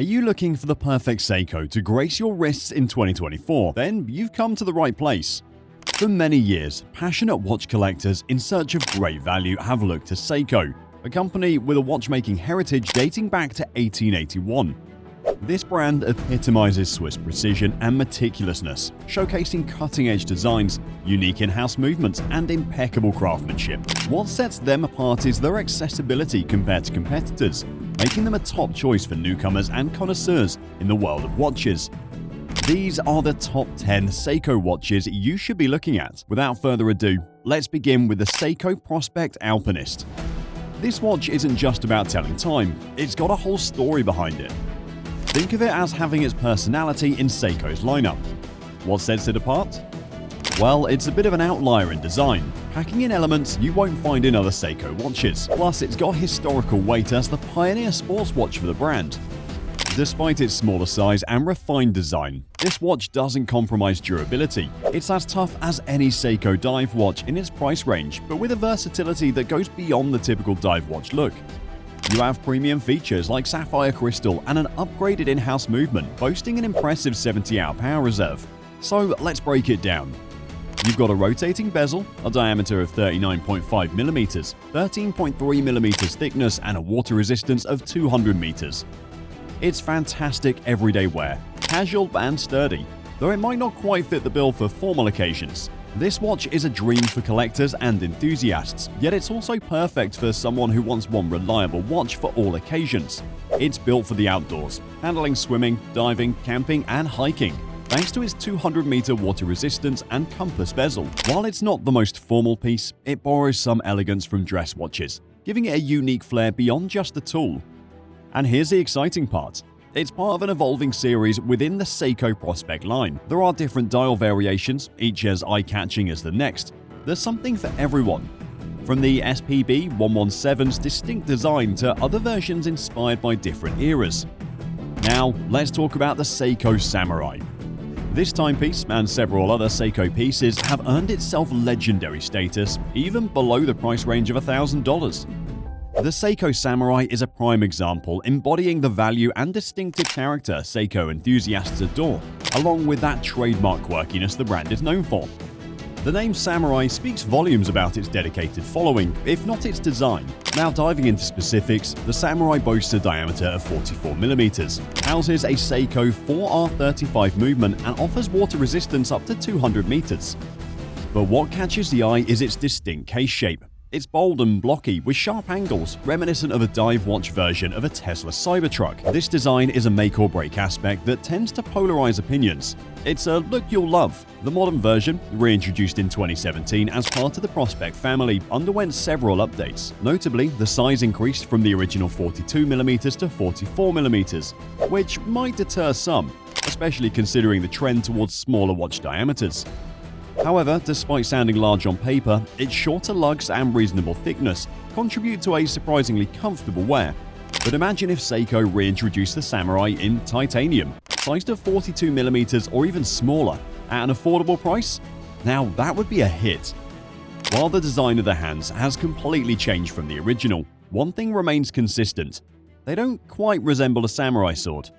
Are you looking for the perfect Seiko to grace your wrists in 2024? Then you've come to the right place. For many years, passionate watch collectors in search of great value have looked to Seiko, a company with a watchmaking heritage dating back to 1881. This brand epitomizes Swiss precision and meticulousness, showcasing cutting-edge designs, unique in-house movements, and impeccable craftsmanship. What sets them apart is their accessibility compared to competitors, making them a top choice for newcomers and connoisseurs in the world of watches. These are the top 10 Seiko watches you should be looking at. Without further ado, let's begin with the Seiko Prospex Alpinist. This watch isn't just about telling time, it's got a whole story behind it. Think of it as having its personality in Seiko's lineup. What sets it apart? Well, it's a bit of an outlier in design, packing in elements you won't find in other Seiko watches. Plus, it's got historical weight as the pioneer sports watch for the brand. Despite its smaller size and refined design, this watch doesn't compromise durability. It's as tough as any Seiko dive watch in its price range, but with a versatility that goes beyond the typical dive watch look. You have premium features like sapphire crystal and an upgraded in-house movement, boasting an impressive 70-hour power reserve. So let's break it down. You've got a rotating bezel, a diameter of 39.5mm, 13.3mm thickness, and a water resistance of 200 meters. It's fantastic everyday wear, casual and sturdy, though it might not quite fit the bill for formal occasions. This watch is a dream for collectors and enthusiasts, yet it's also perfect for someone who wants one reliable watch for all occasions. It's built for the outdoors, handling swimming, diving, camping, and hiking, thanks to its 200-meter water resistance and compass bezel. While it's not the most formal piece, it borrows some elegance from dress watches, giving it a unique flair beyond just a tool. And here's the exciting part. It's part of an evolving series within the Seiko Prospex line. There are different dial variations, each as eye-catching as the next. There's something for everyone. From the SPB 117's distinct design to other versions inspired by different eras. Now, let's talk about the Seiko Samurai. This timepiece and several other Seiko pieces have earned itself legendary status, even below the price range of $1,000. The Seiko Samurai is a prime example embodying the value and distinctive character Seiko enthusiasts adore, along with that trademark quirkiness the brand is known for. The name Samurai speaks volumes about its dedicated following, if not its design. Now diving into specifics, the Samurai boasts a diameter of 44mm, houses a Seiko 4R35 movement, and offers water resistance up to 200 meters. But what catches the eye is its distinct case shape. It's bold and blocky, with sharp angles, reminiscent of a dive watch version of a Tesla Cybertruck. This design is a make-or-break aspect that tends to polarize opinions. It's a look you'll love. The modern version, reintroduced in 2017 as part of the Prospex family, underwent several updates. Notably, the size increased from the original 42mm to 44mm, which might deter some, especially considering the trend towards smaller watch diameters. However, despite sounding large on paper, its shorter lugs and reasonable thickness contribute to a surprisingly comfortable wear. But imagine if Seiko reintroduced the Samurai in titanium, sized to 42mm or even smaller, at an affordable price? Now that would be a hit. While the design of the hands has completely changed from the original, one thing remains consistent. They don't quite resemble a samurai sword.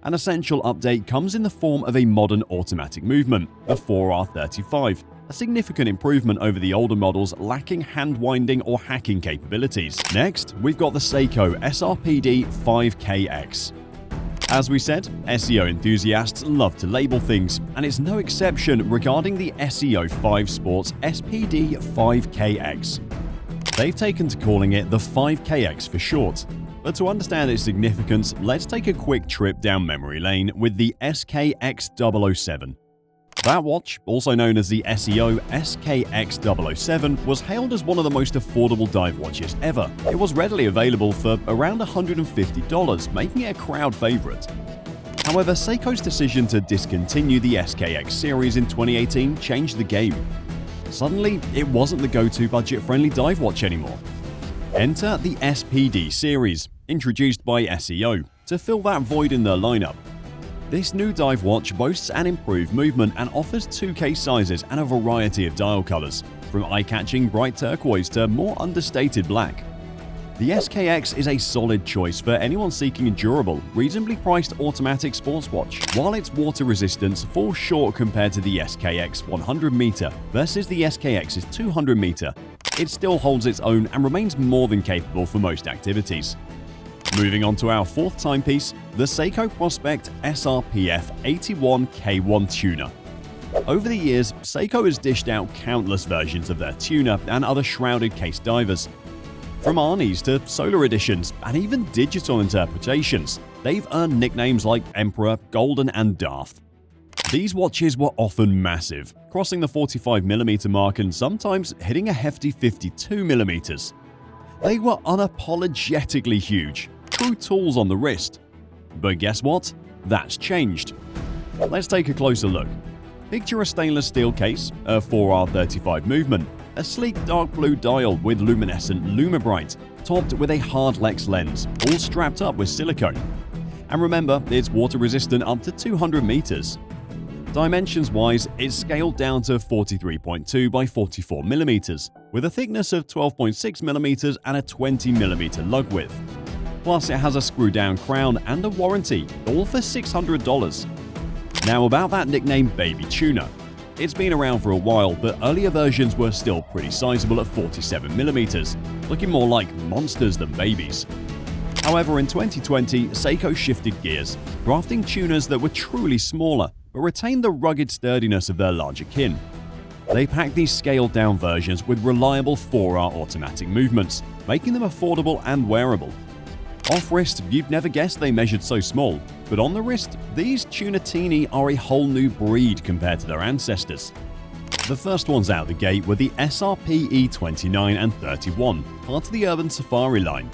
An essential update comes in the form of a modern automatic movement, the 4R35, a significant improvement over the older models lacking hand-winding or hacking capabilities. Next, we've got the Seiko SRPD 5KX. As we said, SEO enthusiasts love to label things, and it's no exception regarding the SEO 5 Sports SPD 5KX. They've taken to calling it the 5KX for short. But to understand its significance, let's take a quick trip down memory lane with the SKX007. That watch, also known as the SEO SKX007, was hailed as one of the most affordable dive watches ever. It was readily available for around $150, making it a crowd favorite. However, Seiko's decision to discontinue the SKX series in 2018 changed the game. Suddenly, it wasn't the go-to budget-friendly dive watch anymore. Enter the SPD series, introduced by SEO, to fill that void in their lineup. This new dive watch boasts an improved movement and offers 2 case sizes and a variety of dial colors, from eye-catching bright turquoise to more understated black. The SKX is a solid choice for anyone seeking a durable, reasonably priced automatic sports watch. While its water resistance falls short compared to the SKX 100-meter versus the SKX's 200-meter, it still holds its own and remains more than capable for most activities. Moving on to our fourth timepiece, the Seiko Prospex SRPF 81K1 tuner. Over the years, Seiko has dished out countless versions of their tuner and other shrouded case divers. From Arnie's to solar editions and even digital interpretations, they've earned nicknames like Emperor, Golden, and Darth. These watches were often massive, crossing the 45mm mark and sometimes hitting a hefty 52mm. They were unapologetically huge, true tools on the wrist. But guess what? That's changed. Let's take a closer look. Picture a stainless steel case, a 4R35 movement, a sleek dark blue dial with luminescent Lumibright, topped with a hard Lex lens, all strapped up with silicone. And remember, it's water resistant up to 200 meters. Dimensions-wise, it's scaled down to 43.2 by 44 millimeters, with a thickness of 12.6 millimeters and a 20 millimeter lug width. Plus, it has a screw-down crown and a warranty, all for $600. Now about that nickname Baby Tuner. It's been around for a while, but earlier versions were still pretty sizable at 47mm, looking more like monsters than babies. However, in 2020, Seiko shifted gears, crafting tuners that were truly smaller, but retained the rugged sturdiness of their larger kin. They packed these scaled-down versions with reliable 4R automatic movements, making them affordable and wearable. Off-wrist, you'd never guess they measured so small, but on the wrist, these Tunatini are a whole new breed compared to their ancestors. The first ones out the gate were the SRP E29 and 31, part of the Urban Safari line.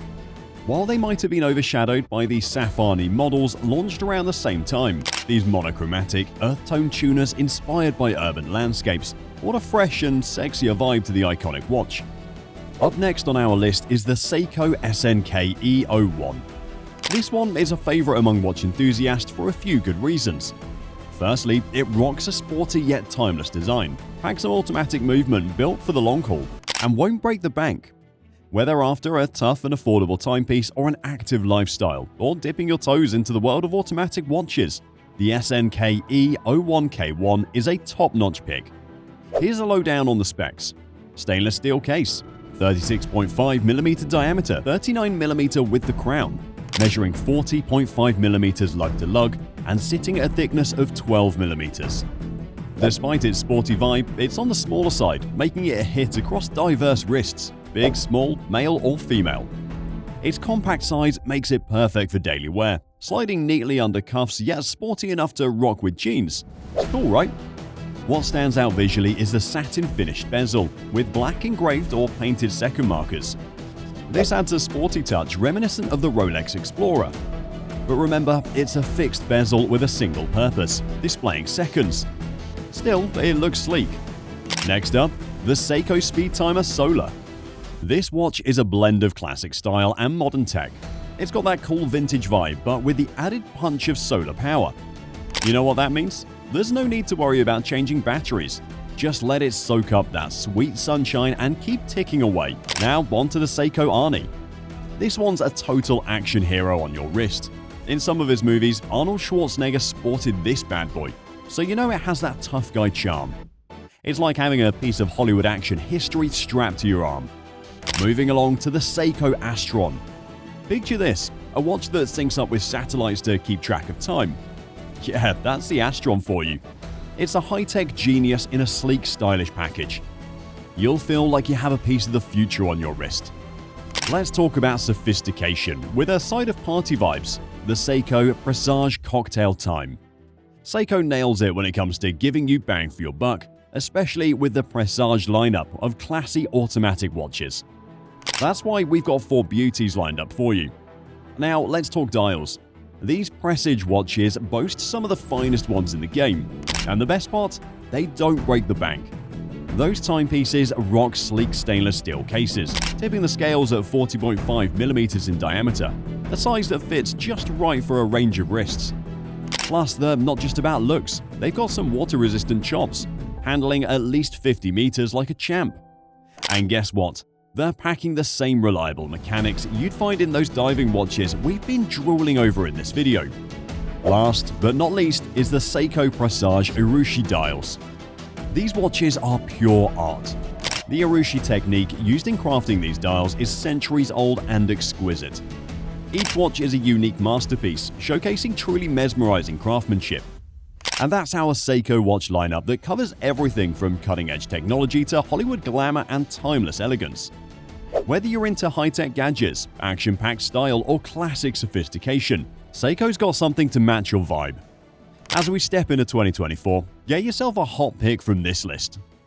While they might have been overshadowed by the Safari models launched around the same time, these monochromatic, earth-tone tuners inspired by urban landscapes brought a fresh and sexier vibe to the iconic watch. Up next on our list is the Seiko SNK E01. This one is a favourite among watch enthusiasts for a few good reasons. Firstly, it rocks a sporty yet timeless design, packs an automatic movement built for the long haul, and won't break the bank. Whether after a tough and affordable timepiece or an active lifestyle, or dipping your toes into the world of automatic watches, the SNK E01K1 is a top-notch pick. Here's a lowdown on the specs. Stainless steel case, 36.5mm diameter, 39mm with the crown, measuring 40.5mm lug to lug and sitting at a thickness of 12mm. Despite its sporty vibe, it's on the smaller side, making it a hit across diverse wrists, big, small, male or female. Its compact size makes it perfect for daily wear, sliding neatly under cuffs yet sporty enough to rock with jeans. It's cool, right? What stands out visually is the satin finished bezel, with black engraved or painted second markers. This adds a sporty touch reminiscent of the Rolex Explorer. But remember, it's a fixed bezel with a single purpose, displaying seconds. Still, it looks sleek. Next up, the Seiko Speed Timer Solar. This watch is a blend of classic style and modern tech. It's got that cool vintage vibe, but with the added punch of solar power. You know what that means? There's no need to worry about changing batteries. Just let it soak up that sweet sunshine and keep ticking away. Now onto the Seiko Arnie. This one's a total action hero on your wrist. In some of his movies, Arnold Schwarzenegger sported this bad boy, so you know it has that tough guy charm. It's like having a piece of Hollywood action history strapped to your arm. Moving along to the Seiko Astron. Picture this, a watch that syncs up with satellites to keep track of time. Yeah, that's the Astron for you. It's a high-tech genius in a sleek, stylish package. You'll feel like you have a piece of the future on your wrist. Let's talk about sophistication with a side of party vibes, the Seiko Presage Cocktail Time. Seiko nails it when it comes to giving you bang for your buck, especially with the Presage lineup of classy automatic watches. That's why we've got 4 beauties lined up for you. Now let's talk dials. These Presage watches boast some of the finest ones in the game, and the best part, they don't break the bank. Those timepieces rock sleek stainless steel cases, tipping the scales at 40.5mm in diameter, a size that fits just right for a range of wrists. Plus, they're not just about looks, they've got some water-resistant chops, handling at least 50 meters like a champ. And guess what? They're packing the same reliable mechanics you'd find in those diving watches we've been drooling over in this video. Last but not least is the Seiko Prospex Urushi dials. These watches are pure art. The Urushi technique used in crafting these dials is centuries old and exquisite. Each watch is a unique masterpiece, showcasing truly mesmerizing craftsmanship. And that's our Seiko watch lineup that covers everything from cutting-edge technology to Hollywood glamour and timeless elegance. Whether you're into high-tech gadgets, action-packed style, or classic sophistication, Seiko's got something to match your vibe. As we step into 2024, get yourself a hot pick from this list.